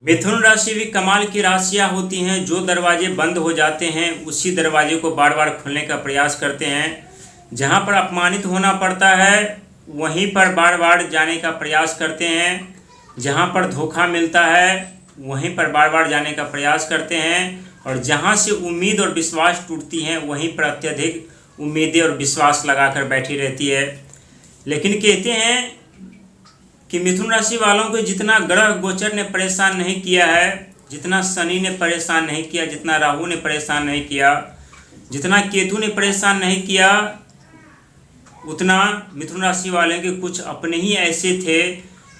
मिथुन राशि भी कमाल की राशियां होती हैं। जो दरवाजे बंद हो जाते हैं उसी दरवाजे को बार बार खोलने का प्रयास करते हैं। जहां पर अपमानित होना पड़ता है वहीं पर बार बार जाने का प्रयास करते हैं। जहां पर धोखा मिलता है वहीं पर बार बार जाने का प्रयास करते हैं। और जहां से उम्मीद और विश्वास टूटती हैं वहीं पर अत्यधिक उम्मीदें और विश्वास लगाकर बैठी रहती है। लेकिन कहते हैं कि मिथुन राशि वालों को जितना ग्रह गोचर ने परेशान नहीं किया है, जितना शनि ने परेशान नहीं किया, जितना राहु ने परेशान नहीं किया, जितना केतु ने परेशान नहीं किया, उतना मिथुन राशि वाले के कुछ अपने ही ऐसे थे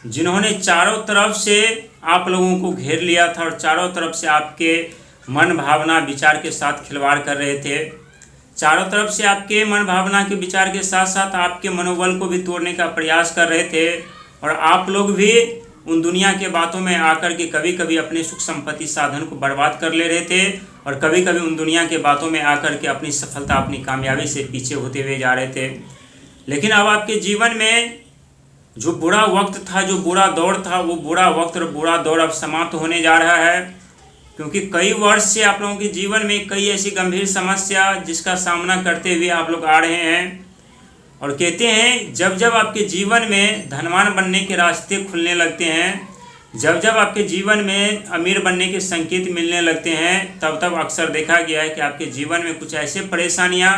जिन्होंने चारों तरफ से आप लोगों को घेर लिया था और चारों तरफ से आपके मन भावना विचार के साथ खिलवाड़ कर रहे थे। चारों तरफ से आपके मन भावना के विचार के साथ साथ आपके मनोबल को भी तोड़ने का प्रयास कर रहे थे। और आप लोग भी उन दुनिया के बातों में आकर के कभी कभी अपने सुख संपत्ति साधन को बर्बाद कर ले रहे थे और कभी कभी उन दुनिया के बातों में आकर के अपनी सफलता अपनी कामयाबी से पीछे होते हुए जा रहे थे। लेकिन अब आपके जीवन में जो बुरा वक्त था, जो बुरा दौर था, वो बुरा वक्त और बुरा दौर अब समाप्त होने जा रहा है। क्योंकि कई वर्ष से आप लोगों के जीवन में कई ऐसी गंभीर समस्या जिसका सामना करते हुए आप लोग आ रहे हैं। और कहते हैं जब जब आपके जीवन में धनवान बनने के रास्ते खुलने लगते हैं, जब जब आपके जीवन में अमीर बनने के संकेत मिलने लगते हैं, तब तब अक्सर देखा गया है कि आपके जीवन में कुछ ऐसे परेशानियां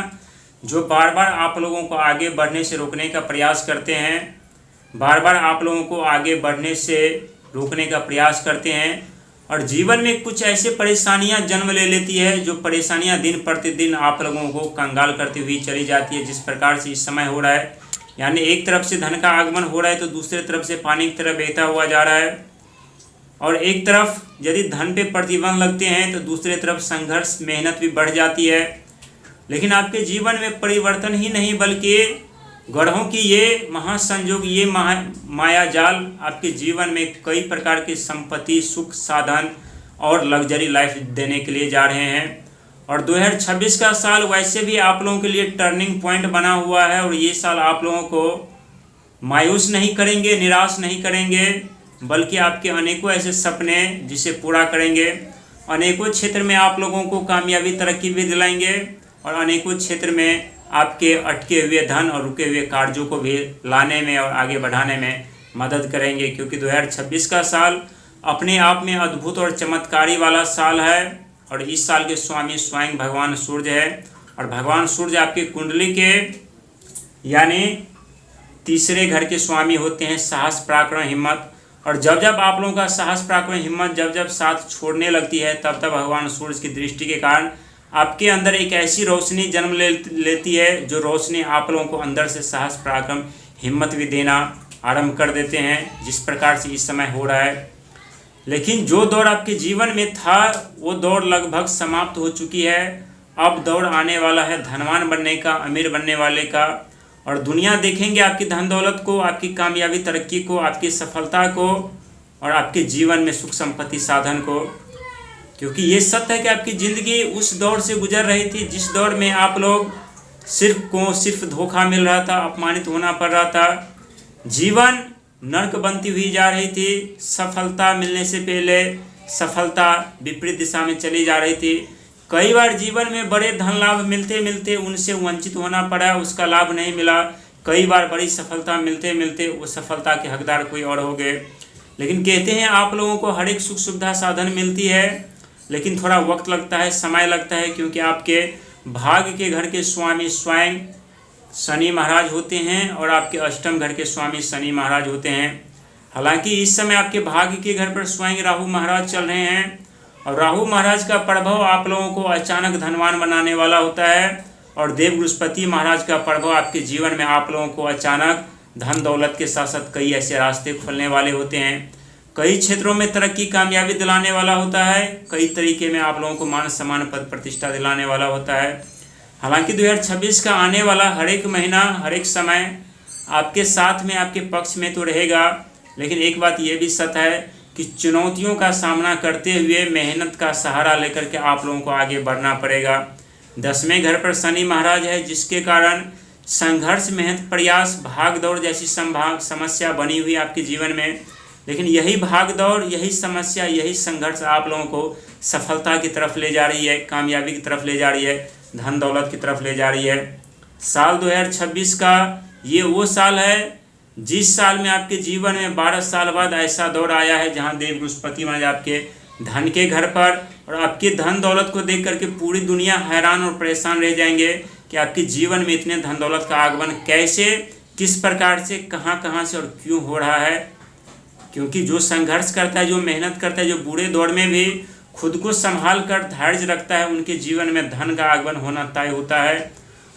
जो बार बार आप लोगों को आगे बढ़ने से रोकने का प्रयास करते हैं, बार बार आप लोगों को आगे बढ़ने से रोकने का प्रयास करते हैं। और जीवन में कुछ ऐसे परेशानियां जन्म ले लेती है जो परेशानियां दिन प्रतिदिन आप लोगों को कंगाल करती हुई चली जाती है। जिस प्रकार से इस समय हो रहा है, यानी एक तरफ से धन का आगमन हो रहा है तो दूसरे तरफ से पानी की तरफ बहता हुआ जा रहा है। और एक तरफ यदि धन पे प्रतिबंध लगते हैं तो दूसरे तरफ संघर्ष मेहनत भी बढ़ जाती है। लेकिन आपके जीवन में परिवर्तन ही नहीं बल्कि ग्रहों की ये महासंयोग, ये माया जाल आपके जीवन में कई प्रकार की संपत्ति, सुख, साधन और लग्जरी लाइफ देने के लिए जा रहे हैं। और 2026 का साल वैसे भी आप लोगों के लिए टर्निंग पॉइंट बना हुआ है। और ये साल आप लोगों को मायूस नहीं करेंगे, निराश नहीं करेंगे, बल्कि आपके अनेकों ऐसे सपने जिसे पूरा करेंगे। अनेकों क्षेत्र में आप लोगों को कामयाबी, तरक्की भी दिलाएंगे और अनेकों क्षेत्र में आपके अटके हुए धन और रुके हुए कार्यों को भी लाने में और आगे बढ़ाने में मदद करेंगे। क्योंकि 2026 का साल अपने आप में अद्भुत और चमत्कारी वाला साल है। और इस साल के स्वामी स्वयं भगवान सूर्य है। और भगवान सूर्य आपकी कुंडली के यानी तीसरे घर के स्वामी होते हैं, साहस, पराक्रम, हिम्मत। और जब जब आप लोगों का साहस, पराक्रम, हिम्मत जब जब साथ छोड़ने लगती है तब तब भगवान सूर्य की दृष्टि के कारण आपके अंदर एक ऐसी रोशनी जन्म लेती है जो रोशनी आप लोगों को अंदर से साहस, पराक्रम, हिम्मत भी देना आरंभ कर देते हैं, जिस प्रकार से इस समय हो रहा है। लेकिन जो दौर आपके जीवन में था वो दौर लगभग समाप्त हो चुकी है। अब दौर आने वाला है धनवान बनने का, अमीर बनने वाले का। और दुनिया देखेंगे आपकी धन दौलत को, आपकी कामयाबी, तरक्की को, आपकी सफलता को और आपके जीवन में सुख संपत्ति साधन को। क्योंकि ये सत्य है कि आपकी ज़िंदगी उस दौर से गुजर रही थी जिस दौर में आप लोग सिर्फ धोखा मिल रहा था, अपमानित होना पड़ रहा था, जीवन नर्क बनती हुई जा रही थी। सफलता मिलने से पहले सफलता विपरीत दिशा में चली जा रही थी। कई बार जीवन में बड़े धन लाभ मिलते मिलते उनसे वंचित होना पड़ा, उसका लाभ नहीं मिला। कई बार बड़ी सफलता मिलते मिलते उस सफलता के हकदार कोई और हो गए। लेकिन कहते हैं आप लोगों को हर एक सुख सुविधा साधन मिलती है, लेकिन थोड़ा वक्त लगता है, समय लगता है। क्योंकि आपके भाग्य के घर के स्वामी स्वयं शनि महाराज होते हैं और आपके अष्टम घर के स्वामी शनि महाराज होते हैं। हालांकि इस समय आपके भाग्य के घर पर स्वयं राहु महाराज चल रहे हैं और राहु महाराज का प्रभाव आप लोगों को अचानक धनवान बनाने वाला होता है। और देव बृहस्पति महाराज का प्रभाव आपके जीवन में आप लोगों को अचानक धन दौलत के साथ साथ कई ऐसे रास्ते खुलने वाले होते हैं। कई क्षेत्रों में तरक्की, कामयाबी दिलाने वाला होता है। कई तरीके में आप लोगों को मान सम्मान, पद प्रतिष्ठा दिलाने वाला होता है। हालांकि 2026 का आने वाला हर एक महीना, हर एक समय आपके साथ में, आपके पक्ष में तो रहेगा। लेकिन एक बात ये भी सत्य है कि चुनौतियों का सामना करते हुए मेहनत का सहारा लेकर के आप लोगों को आगे बढ़ना पड़ेगा। 10वें घर पर शनि महाराज है, जिसके कारण संघर्ष, मेहनत, प्रयास, भाग दौड़ जैसी समस्या बनी हुई आपके जीवन में। लेकिन यही भाग दौड़, यही समस्या, यही संघर्ष आप लोगों को सफलता की तरफ ले जा रही है, कामयाबी की तरफ ले जा रही है, धन दौलत की तरफ ले जा रही है। साल 2026 का ये वो साल है जिस साल में आपके जीवन में 12 साल बाद ऐसा दौर आया है जहां देव बृहस्पति महाराज आपके धन के घर पर, और आपकी धन दौलत को देख करके पूरी दुनिया हैरान और परेशान रह जाएंगे कि आपके जीवन में इतने धन दौलत का आगमन कैसे, किस प्रकार से, कहां से और क्यों हो रहा है। क्योंकि जो संघर्ष करता है, जो मेहनत करता है, जो बुरे दौर में भी खुद को संभाल कर धैर्य रखता है, उनके जीवन में धन का आगमन होना तय होता है,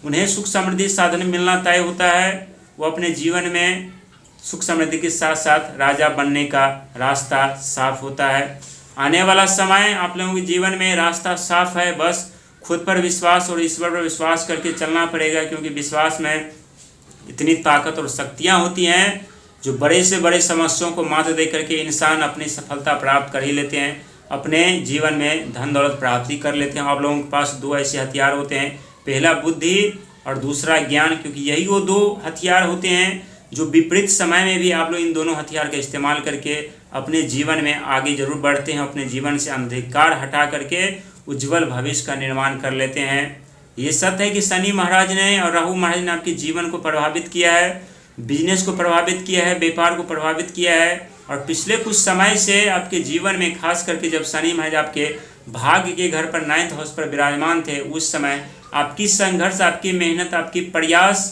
उन्हें सुख समृद्धि साधन मिलना तय होता है। वो अपने जीवन में सुख समृद्धि के साथ साथ राजा बनने का रास्ता साफ होता है। आने वाला समय आप लोगों के जीवन में रास्ता साफ है, बस खुद पर विश्वास और ईश्वर पर विश्वास करके चलना पड़ेगा। क्योंकि विश्वास में इतनी ताकत और शक्तियाँ होती हैं जो बड़े से बड़े समस्याओं को मात दे करके इंसान अपनी सफलता प्राप्त कर ही लेते हैं, अपने जीवन में धन दौलत प्राप्ति कर लेते हैं। आप लोगों के पास दो ऐसे हथियार होते हैं, पहला बुद्धि और दूसरा ज्ञान, क्योंकि यही वो दो हथियार होते हैं जो विपरीत समय में भी आप लोग इन दोनों हथियार का इस्तेमाल करके अपने जीवन में आगे जरूर बढ़ते हैं, अपने जीवन से अंधकार हटा करके उज्जवल भविष्य का निर्माण कर लेते हैं। ये सत्य है कि शनि महाराज ने और राहु महाराज ने आपके जीवन को प्रभावित किया है, बिजनेस को प्रभावित किया है, व्यापार को प्रभावित किया है। और पिछले कुछ समय से आपके जीवन में खास करके जब शनि महाराज आपके भाग्य के घर पर 9th हाउस पर विराजमान थे, उस समय आपकी संघर्ष, आपकी मेहनत, आपकी प्रयास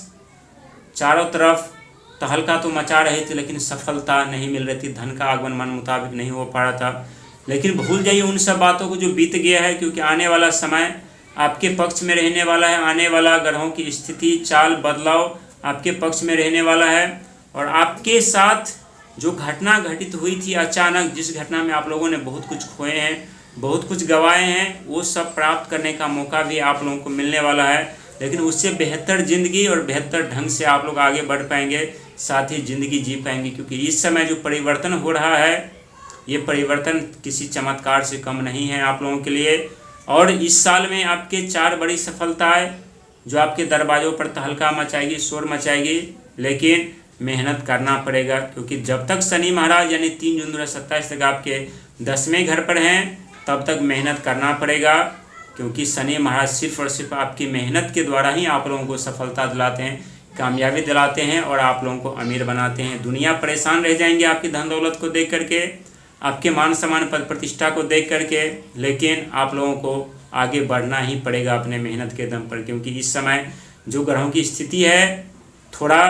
चारों तरफ तहलका तो मचा रहे थे, लेकिन सफलता नहीं मिल रही थी, धन का आगमन मन मुताबिक नहीं हो पा रहा था। लेकिन भूल जाइए उन सब बातों को जो बीत गया है, क्योंकि आने वाला समय आपके पक्ष में रहने वाला है। आने वाला ग्रहों की स्थिति, चाल, बदलाव आपके पक्ष में रहने वाला है। और आपके साथ जो घटना घटित हुई थी अचानक, जिस घटना में आप लोगों ने बहुत कुछ खोए हैं, बहुत कुछ गंवाए हैं, वो सब प्राप्त करने का मौका भी आप लोगों को मिलने वाला है। लेकिन उससे बेहतर ज़िंदगी और बेहतर ढंग से आप लोग आगे बढ़ पाएंगे, साथ ही ज़िंदगी जी पाएंगे। क्योंकि इस समय जो परिवर्तन हो रहा है, ये परिवर्तन किसी चमत्कार से कम नहीं है आप लोगों के लिए। और इस साल में आपके 4 बड़ी सफलताएं जो आपके दरवाज़ों पर तहलका मचाएगी, शोर मचाएगी, लेकिन मेहनत करना पड़ेगा। क्योंकि जब तक शनि महाराज यानी 3 जून 2027 तक आपके 10वें घर पर हैं, तब तक मेहनत करना पड़ेगा। क्योंकि शनि महाराज सिर्फ और सिर्फ आपकी मेहनत के द्वारा ही आप लोगों को सफलता दिलाते हैं, कामयाबी दिलाते हैं और आप लोगों को अमीर बनाते हैं। दुनिया परेशान रह जाएंगे आपकी धन दौलत को देख करके, आपके मान सम्मान पद प्रतिष्ठा को देख करके, लेकिन आप लोगों को आगे बढ़ना ही पड़ेगा अपने मेहनत के दम पर। क्योंकि इस समय जो ग्रहों की स्थिति है थोड़ा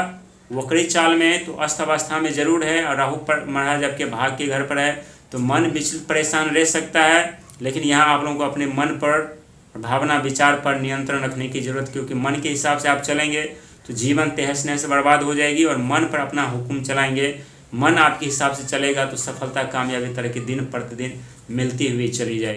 वक्री चाल में है, तो अस्त अवस्था में जरूर है। और राहु पर महाराज आपके भाग के घर पर है, तो मन विचलित परेशान रह सकता है। लेकिन यहाँ आप लोगों को अपने मन पर, भावना, विचार पर नियंत्रण रखने की जरूरत, क्योंकि मन के हिसाब से आप चलेंगे तो जीवन तहस नहस बर्बाद हो जाएगी। और मन पर अपना हुक्म चलाएंगे, मन आपके हिसाब से चलेगा तो सफलता, कामयाबी तरह की दिन प्रतिदिन मिलती हुई चली जाएगी।